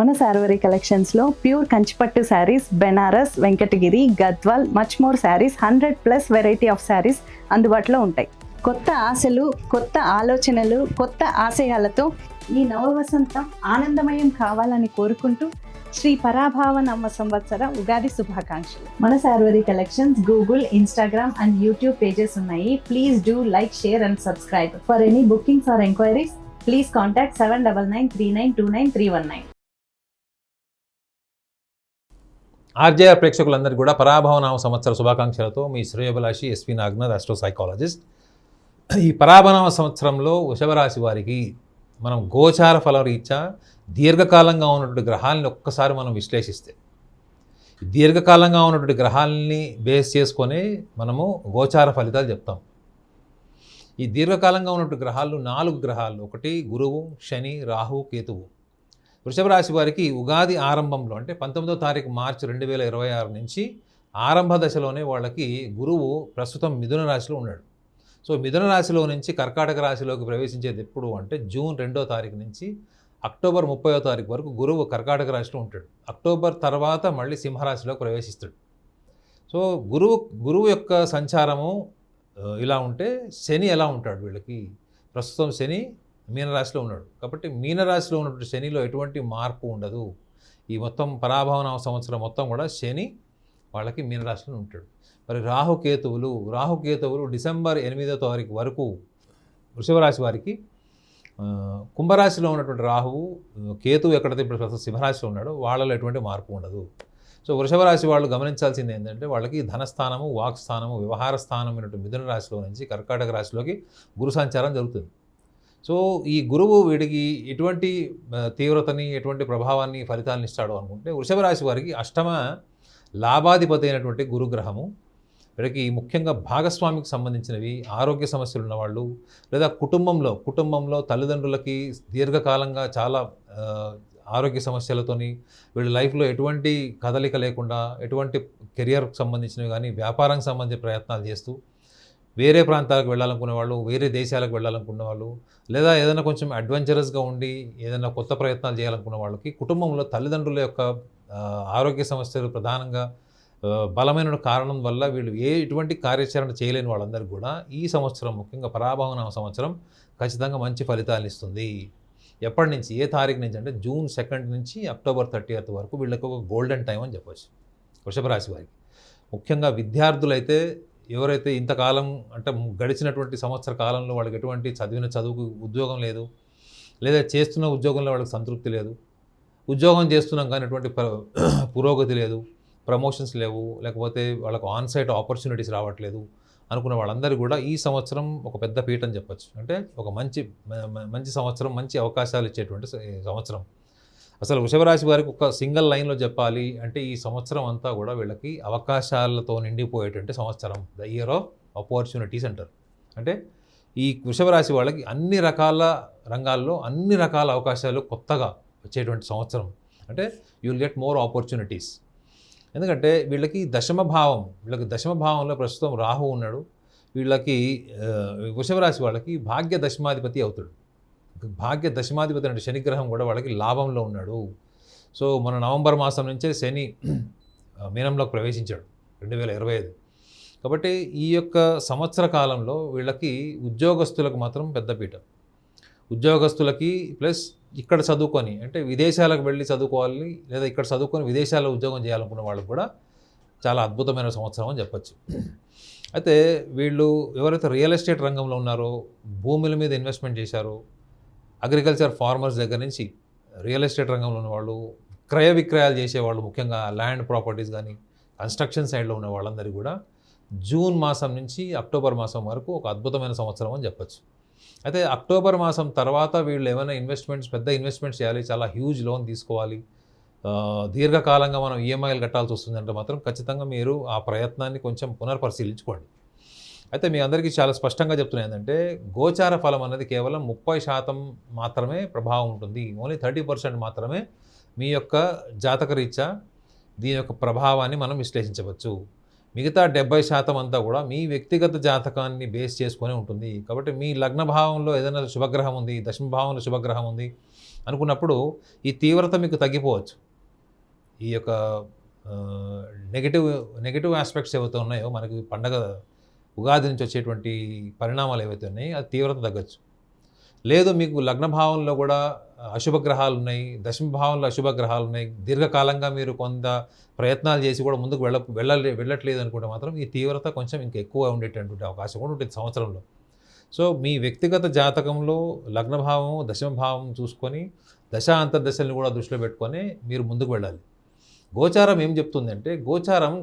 మన శారీవరీ కలెక్షన్స్లో ప్యూర్ కంచిపట్టు saris, Banaras, Venkatagiri, Gadwal, much more saris, 100+ variety of saris అందుబాటులో ఉంటాయి. కొత్త ఆశలు, కొత్త ఆలోచనలు, కొత్త ఆశయాలతో ఈ నవవసంతం ఆనందమయం కావాలని కోరుకుంటూ శ్రీ పరాభావనామ సంవత్సర ఉగాది శుభాకాంక్షలు. మన Sareevari collections Google, Instagram and YouTube pages ఉన్నాయి. Please do like, share and subscribe. For any bookings or enquiries please contact 7993929319. RJR ప్రేక్షకులందరికీ కూడా పరాభవనామ సంవత్సర శుభాకాంక్షలతో మీ శ్రేయోభిలాషి ఎస్వి నాగనాథ్, ఆస్ట్రో సైకాలజిస్ట్. ఈ పరాభవనామ సంవత్సరంలో వృషభ రాశి వారికి మనం గోచార ఫలం రీత్యా దీర్ఘకాలంగా ఉన్నటువంటి గ్రహాలని ఒక్కసారి మనం విశ్లేషిస్తే, దీర్ఘకాలంగా ఉన్నటువంటి గ్రహాలని బేస్ చేసుకొని మనము గోచార ఫలితాలు చెప్తాం. ఈ దీర్ఘకాలంగా ఉన్నటువంటి గ్రహాలు 4 గ్రహాలు. ఒకటి గురువు, శని, రాహు, కేతువు. వృషభ రాశి వారికి ఉగాది ఆరంభంలో అంటే 19వ తారీఖు మార్చి 2026 నుంచి ఆరంభ దశలోనే వాళ్ళకి గురువు ప్రస్తుతం మిథున రాశిలో ఉన్నాడు. సో మిథున రాశిలో నుంచి కర్కాటక రాశిలోకి ప్రవేశించేది ఎప్పుడు అంటే జూన్ 2వ తారీఖు నుంచి అక్టోబర్ 30వ తారీఖు వరకు గురువు కర్కాటక రాశిలో ఉంటాడు. అక్టోబర్ తర్వాత మళ్ళీ సింహరాశిలోకి ప్రవేశిస్తాడు. సో గురువు యొక్క సంచారము ఇలా ఉంటే శని ఎలా ఉంటాడు వీళ్ళకి? ప్రస్తుతం శని మీనరాశిలో ఉన్నాడు. కాబట్టి మీనరాశిలో ఉన్నటువంటి శనిలో ఎటువంటి మార్పు ఉండదు. ఈ మొత్తం పరాభవనామ సంవత్సరం మొత్తం కూడా శని వాళ్ళకి మీనరాశిలో ఉంటాడు. మరి రాహుకేతువులు డిసెంబర్ 8వ తారీఖు వరకు వృషభ రాశి వారికి కుంభరాశిలో ఉన్నటువంటి రాహువు, కేతువు ఎక్కడైతే ఇప్పుడు ప్రస్తుతం సింహరాశిలో ఉన్నాడో వాళ్ళలో ఎటువంటి మార్పు ఉండదు. సో వృషభ రాశి వాళ్ళు గమనించాల్సింది ఏంటంటే వాళ్ళకి ధనస్థానము, వాక్స్థానము, వ్యవహార స్థానం అయినటువంటి మిథున రాశిలో నుంచి కర్కాటక రాశిలోకి గురు సంచారం జరుగుతుంది. సో ఈ గురువు వీడికి ఎటువంటి తీవ్రతని, ఎటువంటి ప్రభావాన్ని, ఫలితాలను ఇస్తాడు అనుకుంటే వృషభ రాశి వారికి అష్టమ లాభాధిపతి అయినటువంటి గురుగ్రహము వీడికి ముఖ్యంగా భాగస్వామికి సంబంధించినవి, ఆరోగ్య సమస్యలు ఉన్నవాళ్ళు, లేదా కుటుంబంలో తల్లిదండ్రులకి దీర్ఘకాలంగా చాలా ఆరోగ్య సమస్యలతోని వీళ్ళ లైఫ్లో ఎటువంటి కదలిక లేకుండా, ఎటువంటి కెరియర్కి సంబంధించినవి కానీ, వ్యాపారానికి సంబంధించిన ప్రయత్నాలు చేస్తూ వేరే ప్రాంతాలకు వెళ్ళాలనుకునే వాళ్ళు, వేరే దేశాలకు వెళ్ళాలనుకునే వాళ్ళు, లేదా ఏదైనా కొంచెం అడ్వెంచరస్గా ఉండి ఏదైనా కొత్త ప్రయత్నాలు చేయాలనుకున్న వాళ్ళకి కుటుంబంలో తల్లిదండ్రుల యొక్క ఆరోగ్య సమస్యలు ప్రధానంగా బలమైన కారణం వల్ల వీళ్ళు ఎటువంటి కార్యాచరణ చేయలేని వాళ్ళందరికీ కూడా ఈ సంవత్సరం, ముఖ్యంగా పరాభవనామ సంవత్సరం ఖచ్చితంగా మంచి ఫలితాలు ఇస్తుంది. ఎప్పటి నుంచి, ఏ తారీఖు నుంచి అంటే జూన్ 2 నుంచి అక్టోబర్ 30th వరకు వీళ్ళకి ఒక గోల్డెన్ టైం అని చెప్పచ్చు వృషభ రాశి వారికి. ముఖ్యంగా విద్యార్థులైతే ఎవరైతే ఇంతకాలం అంటే గడిచినటువంటి సంవత్సర కాలంలో వాళ్ళకి ఎటువంటి చదువుకు ఉద్యోగం లేదు, లేదా చేస్తున్న ఉద్యోగంలో వాళ్ళకి సంతృప్తి లేదు, ఉద్యోగం చేస్తున్నాం కానీ ఎటువంటి పురోగతి లేదు, ప్రమోషన్స్ లేవు, లేకపోతే వాళ్ళకు ఆన్సైట్ ఆపర్చునిటీస్ రావట్లేదు అనుకున్న వాళ్ళందరూ కూడా ఈ సంవత్సరం ఒక పెద్ద పీట అని చెప్పచ్చు. అంటే ఒక మంచి సంవత్సరం, మంచి అవకాశాలు ఇచ్చేటువంటి సంవత్సరం. అసలు వృషభ రాశి వారికి ఒక సింగిల్ లైన్లో చెప్పాలి అంటే ఈ సంవత్సరం అంతా కూడా వీళ్ళకి అవకాశాలతో నిండిపోయేటువంటి సంవత్సరం. ద ఇయర్ ఆఫ్ ఆపర్చునిటీస్ అంటారు. అంటే ఈ వృషభ రాశి వాళ్ళకి అన్ని రకాల రంగాల్లో అన్ని రకాల అవకాశాలు కొత్తగా వచ్చేటువంటి సంవత్సరం. అంటే you will get more opportunities. ఎందుకంటే వీళ్ళకి దశమ భావంలో ప్రస్తుతం రాహు ఉన్నాడు. వీళ్ళకి వృషభ రాశి వాళ్ళకి భాగ్య దశమాధిపతి అవుతాడు. భాగ్య దశమాధిపతి అంటే శనిగ్రహం కూడా వాళ్ళకి లాభంలో ఉన్నాడు. సో మన నవంబర్ మాసం నుంచే శని మీనంలోకి ప్రవేశించాడు 2025. కాబట్టి ఈ యొక్క సంవత్సర కాలంలో వీళ్ళకి ఉద్యోగస్తులకు మాత్రం పెద్దపీట. ఉద్యోగస్తులకి ప్లస్ ఇక్కడ చదువుకొని అంటే విదేశాలకు వెళ్ళి చదువుకోవాలి, లేదా ఇక్కడ చదువుకొని విదేశాల్లో ఉద్యోగం చేయాలనుకున్న వాళ్ళకు కూడా చాలా అద్భుతమైన సంవత్సరం అని చెప్పచ్చు. అయితే వీళ్ళు ఎవరైతే రియల్ ఎస్టేట్ రంగంలో ఉన్నారో, భూముల మీద ఇన్వెస్ట్మెంట్ చేశారో, అగ్రికల్చర్ ఫార్మర్స్ దగ్గర నుంచి రియల్ ఎస్టేట్ రంగంలో ఉన్నవాళ్ళు, క్రయ విక్రయాలు చేసేవాళ్ళు, ముఖ్యంగా ల్యాండ్ ప్రాపర్టీస్ కానీ కన్స్ట్రక్షన్ సైడ్లో ఉన్న వాళ్ళందరికీ కూడా జూన్ మాసం నుంచి అక్టోబర్ మాసం వరకు ఒక అద్భుతమైన సంవత్సరం అని చెప్పచ్చు. అయితే అక్టోబర్ మాసం తర్వాత వీళ్ళు ఏమైనా పెద్ద ఇన్వెస్ట్మెంట్స్ చేయాలి, చాలా హ్యూజ్ లోన్ తీసుకోవాలి, దీర్ఘకాలంగా మనం ఈఎంఐలు కట్టాల్సి వస్తుందంటే మాత్రం ఖచ్చితంగా మీరు ఆ ప్రయత్నాన్ని కొంచెం పునర్పరిశీలించుకోండి. అయితే మీ అందరికీ చాలా స్పష్టంగా చెప్తున్నా ఏంటంటే గోచార ఫలం అనేది కేవలం 30% మాత్రమే ప్రభావం ఉంటుంది. ఓన్లీ 30% మాత్రమే మీ యొక్క జాతకరీత్యా దీని యొక్క ప్రభావాన్ని మనం విశ్లేషించవచ్చు. మిగతా 70% అంతా కూడా మీ వ్యక్తిగత జాతకాన్ని బేస్ చేసుకొని ఉంటుంది. కాబట్టి మీ లగ్న భావంలో ఏదైనా శుభగ్రహం ఉంది, దశమ భావంలో శుభగ్రహం ఉంది, అనుకున్నప్పుడు ఈ తీవ్రత మీకు తగ్గిపోవచ్చు. ఈ యొక్క నెగటివ్ ఆస్పెక్ట్స్ ఏవైతే ఉన్నాయో మనకి పండగ ఉగాది నుంచి వచ్చేటువంటి పరిణామాలు ఏవైతే ఉన్నాయో అది తీవ్రత తగ్గచ్చు. లేదు మీకు లగ్న భావంలో కూడా అశుభగ్రహాలు ఉన్నాయి, దశమ భావంలో అశుభగ్రహాలు ఉన్నాయి, దీర్ఘకాలంగా మీరు కొంత ప్రయత్నాలు చేసి కూడా ముందుకు వెళ్ళట్లేదు అనుకుంటే మాత్రం ఈ తీవ్రత కొంచెం ఇంకా ఎక్కువ ఉండేటటువంటి అవకాశం కూడా ఉంటుంది సంవత్సరంలో. సో మీ వ్యక్తిగత జాతకంలో లగ్నభావం దశమ భావం చూసుకొని దశా అంతర్దశల్ని కూడా దృష్టిలో పెట్టుకొని మీరు ముందుకు వెళ్ళాలి. గోచారం ఏం చెప్తుందంటే గోచారం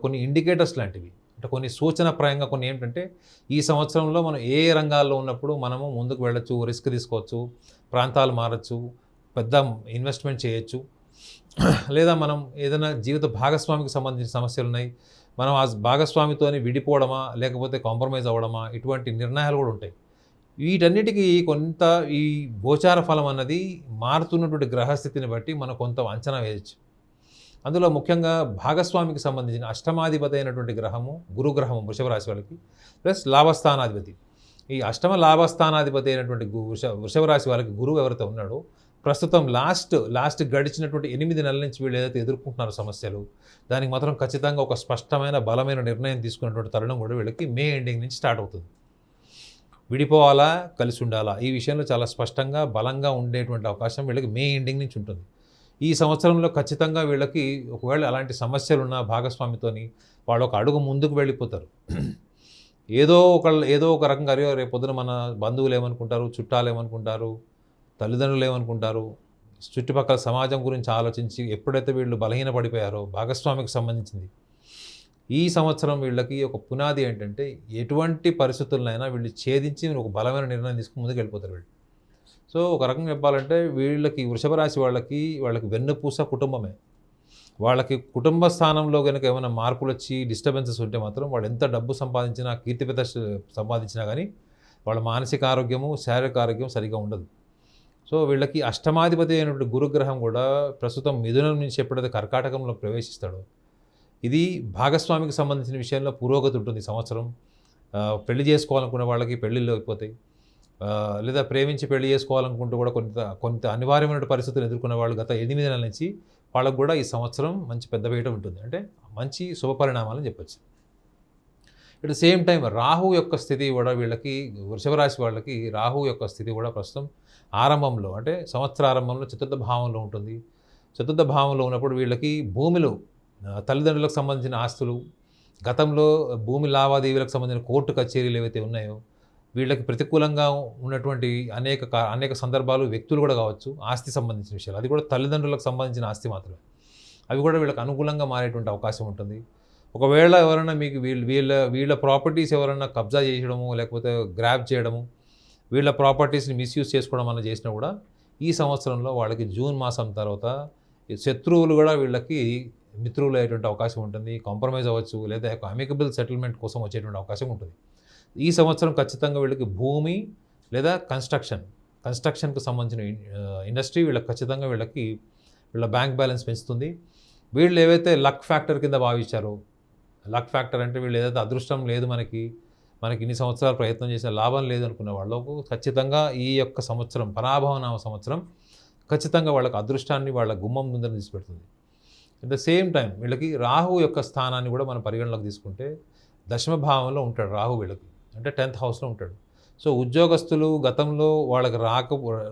కొన్ని ఇండికేటర్స్ లాంటివి, అంటే కొన్ని సూచనప్రాయంగా కొన్ని ఏంటంటే ఈ సంవత్సరంలో మనం ఏ రంగాల్లో ఉన్నప్పుడు మనము ముందుకు వెళ్ళొచ్చు, రిస్క్ తీసుకోవచ్చు, ప్రాంతాలు మారచ్చు, పెద్ద ఇన్వెస్ట్మెంట్ చేయొచ్చు, లేదా మనం ఏదైనా జీవిత భాగస్వామికి సంబంధించిన సమస్యలు ఉన్నాయి, మనం ఆ భాగస్వామితోని విడిపోవడమా లేకపోతే కాంప్రమైజ్ అవ్వడమా, ఇటువంటి నిర్ణయాలు కూడా ఉంటాయి. వీటన్నిటికీ కొంత ఈ గోచార ఫలం అన్నది మారుతున్నటువంటి గ్రహస్థితిని బట్టి మనం కొంత అంచనా వేయచ్చు. అందులో ముఖ్యంగా భాగస్వామికి సంబంధించిన అష్టమాధిపతి అయినటువంటి గ్రహము గురుగ్రహము వృషభ రాశి వాళ్ళకి, ప్లస్ లాభస్థానాధిపతి. ఈ అష్టమ లాభస్థానాధిపతి అయినటువంటి వృషభ రాశి వాళ్ళకి గురువు ఎవరైతే ఉన్నాడో ప్రస్తుతం లాస్ట్ గడిచినటువంటి 8 నెలల నుంచి వీళ్ళు ఏదైతే ఎదుర్కొంటున్నారో సమస్యలు, దానికి మాత్రం ఖచ్చితంగా ఒక స్పష్టమైన బలమైన నిర్ణయం తీసుకున్నటువంటి తరుణం కూడా వీళ్ళకి మే ఎండింగ్ నుంచి స్టార్ట్ అవుతుంది. విడిపోవాలా కలిసి ఉండాలా ఈ విషయంలో చాలా స్పష్టంగా బలంగా ఉండేటువంటి అవకాశం వీళ్ళకి మే ఎండింగ్ నుంచి ఉంటుంది. ఈ సంవత్సరంలో ఖచ్చితంగా వీళ్ళకి ఒకవేళ అలాంటి సమస్యలు ఉన్న భాగస్వామితోని వాళ్ళు ఒక అడుగు ముందుకు వెళ్ళిపోతారు. ఏదో ఒక రకంగా రేపు పొద్దున మన బంధువులు ఏమనుకుంటారు, చుట్టాలు ఏమనుకుంటారు, తల్లిదండ్రులు ఏమనుకుంటారు, చుట్టుపక్కల సమాజం గురించి ఆలోచించి ఎప్పుడైతే వీళ్ళు బలహీన పడిపోయారో భాగస్వామికి సంబంధించింది, ఈ సంవత్సరం వీళ్ళకి ఒక పునాది ఏంటంటే ఎటువంటి పరిస్థితులనైనా వీళ్ళు ఛేదించి ఒక బలమైన నిర్ణయం తీసుకుని ముందుకు వెళ్ళిపోతారు వీళ్ళు. సో ఒక రకంగా చెప్పాలంటే వీళ్ళకి వృషభ రాశి వాళ్ళకి వెన్నుపూస కుటుంబమే. వాళ్ళకి కుటుంబ స్థానంలో కనుక ఏమైనా మార్పులు వచ్చి డిస్టర్బెన్సెస్ ఉంటే మాత్రం వాళ్ళు ఎంత డబ్బు సంపాదించినా కీర్తిపేద సంపాదించినా కానీ వాళ్ళ మానసిక ఆరోగ్యము శారీరక ఆరోగ్యం సరిగా ఉండదు. సో వీళ్ళకి అష్టమాధిపతి అయినటువంటి గురుగ్రహం కూడా ప్రస్తుతం మిథునం నుంచి ఎప్పుడైతే కర్కాటకంలో ప్రవేశిస్తాడో ఇది భాగస్వామికి సంబంధించిన విషయంలో పురోగతి ఉంటుంది సంవత్సరం. పెళ్లి చేసుకోవాలనుకునే వాళ్ళకి పెళ్ళిళ్ళు అయిపోతాయి, లేదా ప్రేమించి పెళ్లి చేసుకోవాలనుకుంటూ కూడా కొంత అనివార్యమైన పరిస్థితులు ఎదుర్కొనే వాళ్ళు గత 8 నెలల నుంచి వాళ్ళకు కూడా ఈ సంవత్సరం మంచి పెద్ద వేట ఉంటుంది, అంటే మంచి శుభపరిణామాలని చెప్పచ్చు. ఇట్ సేమ్ టైం రాహు యొక్క స్థితి కూడా వీళ్ళకి వృషభ రాశి వాళ్ళకి రాహు యొక్క స్థితి కూడా ప్రస్తుతం ఆరంభంలో అంటే సంవత్సర ఆరంభంలో చతుర్థ భావంలో ఉంటుంది. చతుర్థ భావంలో ఉన్నప్పుడు వీళ్ళకి భూమిలో తల్లిదండ్రులకు సంబంధించిన ఆస్తులు, గతంలో భూమి లావాదేవీలకు సంబంధించిన కోర్టు కచేరీలు ఏవైతే ఉన్నాయో వీళ్ళకి ప్రతికూలంగా ఉన్నటువంటి అనేక సందర్భాలు వ్యక్తులు కూడా కావచ్చు, ఆస్తి సంబంధించిన విషయాలు, అది కూడా తల్లిదండ్రులకు సంబంధించిన ఆస్తి మాత్రమే, అవి కూడా వీళ్ళకి అనుకూలంగా మారేటువంటి అవకాశం ఉంటుంది. ఒకవేళ ఎవరైనా మీకు వీళ్ళ ప్రాపర్టీస్ ఎవరైనా కబ్జా చేయడము లేకపోతే గ్రాబ్ చేయడము, వీళ్ళ ప్రాపర్టీస్ని మిస్యూజ్ చేసుకోవడం అన్న చేసినా కూడా ఈ సంవత్సరంలో వాళ్ళకి జూన్ మాసం తర్వాత శత్రువులు కూడా వీళ్ళకి మిత్రులు అయ్యేటువంటి అవకాశం ఉంటుంది, కాంప్రమైజ్ అవ్వచ్చు, లేదా అమికబుల్ సెటిల్మెంట్ కోసం వచ్చేటువంటి అవకాశం ఉంటుంది. ఈ సంవత్సరం ఖచ్చితంగా వీళ్ళకి భూమి లేదా కన్స్ట్రక్షన్కి సంబంధించిన ఇండస్ట్రీ వీళ్ళకి ఖచ్చితంగా వీళ్ళ బ్యాంక్ బ్యాలెన్స్ పెంచుతుంది. వీళ్ళు ఏవైతే లక్ ఫ్యాక్టర్ కింద భావించారో, లక్ ఫ్యాక్టర్ అంటే వీళ్ళు ఏదైతే అదృష్టం లేదు మనకి ఇన్ని సంవత్సరాలు ప్రయత్నం చేసిన లాభం లేదు అనుకునే వాళ్ళకు ఖచ్చితంగా ఈ యొక్క సంవత్సరం పరాభవనామ సంవత్సరం ఖచ్చితంగా వాళ్ళకి అదృష్టాన్ని వాళ్ళ గుమ్మం ముందర తీసిపెడుతుంది. అట్ ద సేమ్ టైం వీళ్ళకి రాహు యొక్క స్థానాన్ని కూడా మనం పరిగణలోకి తీసుకుంటే దశమ భావంలో ఉంటాడు రాహు, వీళ్ళకి అంటే 10th హౌస్లో ఉంటాడు. సో ఉద్యోగస్తులు గతంలో వాళ్ళకి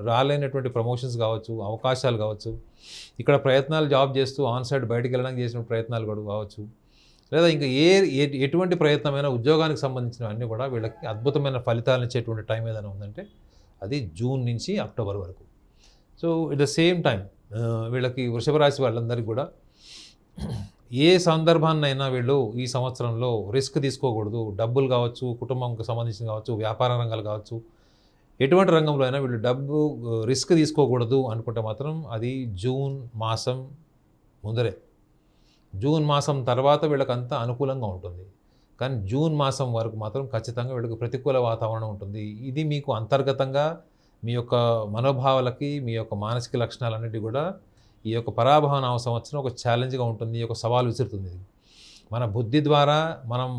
రాలేనటువంటి ప్రమోషన్స్ కావచ్చు, అవకాశాలు కావచ్చు, ఇక్కడ ప్రయత్నాలు జాబ్ చేస్తూ ఆన్సైడ్ బయటికి వెళ్ళడానికి చేసిన ప్రయత్నాలు కూడా కావచ్చు, లేదా ఇంకా ఎటువంటి ప్రయత్నమైనా ఉద్యోగానికి సంబంధించినవన్నీ కూడా వీళ్ళకి అద్భుతమైన ఫలితాలను ఇచ్చేటువంటి టైం ఏదైనా ఉందంటే అది జూన్ నుంచి అక్టోబర్ వరకు. So at the same time వీళ్ళకి వృషభ రాశి వాళ్ళందరికీ కూడా ఏ సందర్భాన్నైనా వీళ్ళు ఈ సంవత్సరంలో రిస్క్ తీసుకోకూడదు. డబ్బులు కావచ్చు, కుటుంబంకి సంబంధించిన కావచ్చు, వ్యాపార రంగాలు కావచ్చు, ఎటువంటి రంగంలో అయినా వీళ్ళు రిస్క్ తీసుకోకూడదు అనుకుంటే మాత్రం అది జూన్ మాసం ముందరే. జూన్ మాసం తర్వాత వీళ్ళకంతా అనుకూలంగా ఉంటుంది, కానీ జూన్ మాసం వరకు మాత్రం ఖచ్చితంగా వీళ్ళకి ప్రతికూల వాతావరణం ఉంటుంది. ఇది మీకు అంతర్గతంగా మీ యొక్క మనోభావాలకి, మీ యొక్క మానసిక లక్షణాలన్నిటి కూడా ఈ యొక్క పరాభవనామ సంవత్సరం ఒక ఛాలెంజ్గా ఉంటుంది, ఒక సవాల్ విసురుతుంది. ఇది మన బుద్ధి ద్వారా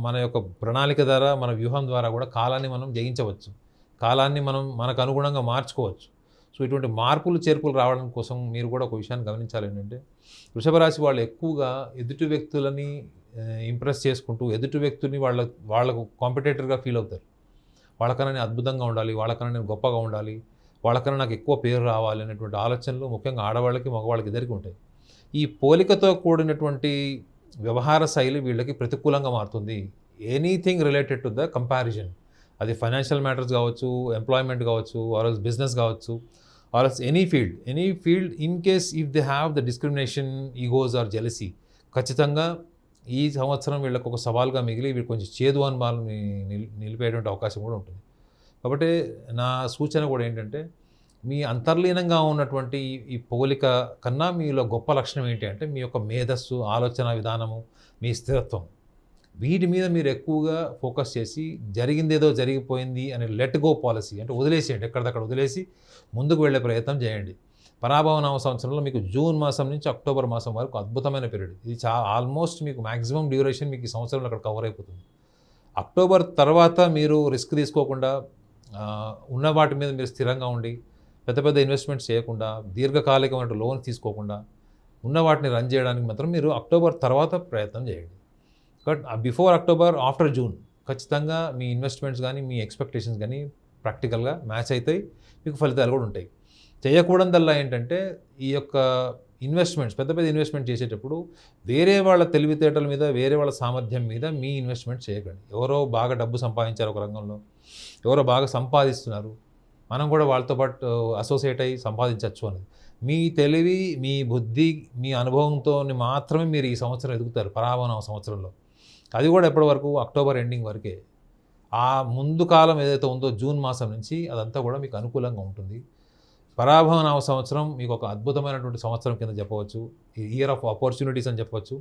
మన యొక్క ప్రణాళిక ద్వారా, మన వ్యూహం ద్వారా కూడా కాలాన్ని మనం జయించవచ్చు, కాలాన్ని మనం మనకు అనుగుణంగా మార్చుకోవచ్చు. సో ఇటువంటి మార్పులు చేర్పులు రావడం కోసం మీరు కూడా ఒక విషయాన్ని గమనించాలి ఏంటంటే, వృషభ రాశి వాళ్ళు ఎక్కువగా ఎదుటి వ్యక్తులని ఇంప్రెస్ చేసుకుంటూ ఎదుటి వ్యక్తుల్ని వాళ్ళకు కాంపిటేటర్గా ఫీల్ అవుతారు. వాళ్ళకన్నా నేను అద్భుతంగా ఉండాలి, వాళ్ళకన్నా నేను గొప్పగా ఉండాలి, వాళ్ళకన్నా నాకు ఎక్కువ పేరు రావాలి అనేటువంటి ఆలోచనలు ముఖ్యంగా ఆడవాళ్ళకి మగవాళ్ళకి ఇద్దరికి ఉంటాయి. ఈ పోలికతో కూడినటువంటి వ్యవహార శైలి వీళ్ళకి ప్రతికూలంగా మారుతుంది. Anything related to the comparison, అది ఫైనాన్షియల్ మ్యాటర్స్ కావచ్చు, ఎంప్లాయ్మెంట్ కావచ్చు, ఆర్ఎల్స్ బిజినెస్ కావచ్చు, or else any field in case if they have the discrimination, egos or jealousy, ఖచ్చితంగా ఈ సంవత్సరం వీళ్ళకి ఒక సవాల్గా మిగిలి వీళ్ళు కొంచెం చేదు అనుభవాలను నిలిపేటువంటి అవకాశం కూడా ఉంటుంది. కాబట్టి నా సూచన కూడా ఏంటంటే, మీ అంతర్లీనంగా ఉన్నటువంటి ఈ పోలిక కన్నా మీలో గొప్ప లక్షణం ఏంటి అంటే మీ యొక్క మేధస్సు, ఆలోచన విధానము, మీ స్థిరత్వం. వీటి మీద మీరు ఎక్కువగా ఫోకస్ చేసి జరిగిందేదో జరిగిపోయింది అనే లెట్ గో పాలసీ, అంటే వదిలేసేయండి, ఎక్కడిదక్కడ వదిలేసి ముందుకు వెళ్ళే ప్రయత్నం చేయండి. పరాభవనామ సంవత్సరంలో మీకు జూన్ మాసం నుంచి అక్టోబర్ మాసం వరకు అద్భుతమైన పీరియడ్. ఇది ఆల్మోస్ట్ మీకు మ్యాక్సిమం డ్యూరేషన్ మీకు ఈ సంవత్సరంలో అక్కడ కవర్ అయిపోతుంది. అక్టోబర్ తర్వాత మీరు రిస్క్ తీసుకోకుండా ఉన్న వాటి మీద మీరు స్థిరంగా ఉండి పెద్ద పెద్ద ఇన్వెస్ట్మెంట్స్ చేయకుండా దీర్ఘకాలికమైన లోన్స్ తీసుకోకుండా ఉన్న వాటిని రన్ చేయడానికి మాత్రం మీరు అక్టోబర్ తర్వాత ప్రయత్నం చేయండి. But before October, after June ఖచ్చితంగా మీ ఇన్వెస్ట్మెంట్స్ కానీ మీ ఎక్స్పెక్టేషన్స్ కానీ ప్రాక్టికల్గా మ్యాచ్ అవుతాయి, మీకు ఫలితాలు కూడా ఉంటాయి. చేయకూడదల్లా ఏంటంటే ఈ యొక్క ఇన్వెస్ట్మెంట్స్, పెద్ద పెద్ద ఇన్వెస్ట్మెంట్ చేసేటప్పుడు వేరే వాళ్ళ తెలివితేటల మీద, వేరే వాళ్ళ సామర్థ్యం మీద మీ ఇన్వెస్ట్మెంట్ చేయకండి. ఎవరో బాగా డబ్బు సంపాదించారు ఒక రంగంలో, ఎవరో బాగా సంపాదిస్తున్నారు, మనం కూడా వాళ్ళతో పాటు అసోసియేట్ అయ్యి సంపాదించవచ్చు అనేది. మీ తెలివి, మీ బుద్ధి, మీ అనుభవంతో మాత్రమే మీరు ఈ సంవత్సరం ఎదుగుతారు పరాభవనామ సంవత్సరంలో. అది కూడా ఎప్పటి వరకు, అక్టోబర్ ఎండింగ్ వరకే. ఆ ముందు కాలం ఏదైతే ఉందో జూన్ మాసం నుంచి అదంతా కూడా మీకు అనుకూలంగా ఉంటుంది. పరాభవనామ సంవత్సరం మీకు ఒక అద్భుతమైనటువంటి సంవత్సరం కింద చెప్పవచ్చు, ఈ ఇయర్ ఆఫ్ ఆపర్చునిటీస్ అని చెప్పవచ్చు.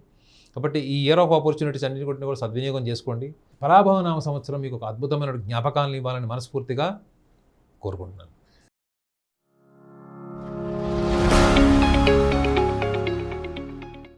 కాబట్టి ఈ ఇయర్ ఆఫ్ ఆపర్చునిటీస్ అన్నింటిని కూడా సద్వినియోగం చేసుకోండి. పరాభవనామ సంవత్సరం మీకు ఒక అద్భుతమైన జ్ఞాపకాలను ఇవ్వాలని మనస్ఫూర్తిగా కోరుకుంటున్నాను.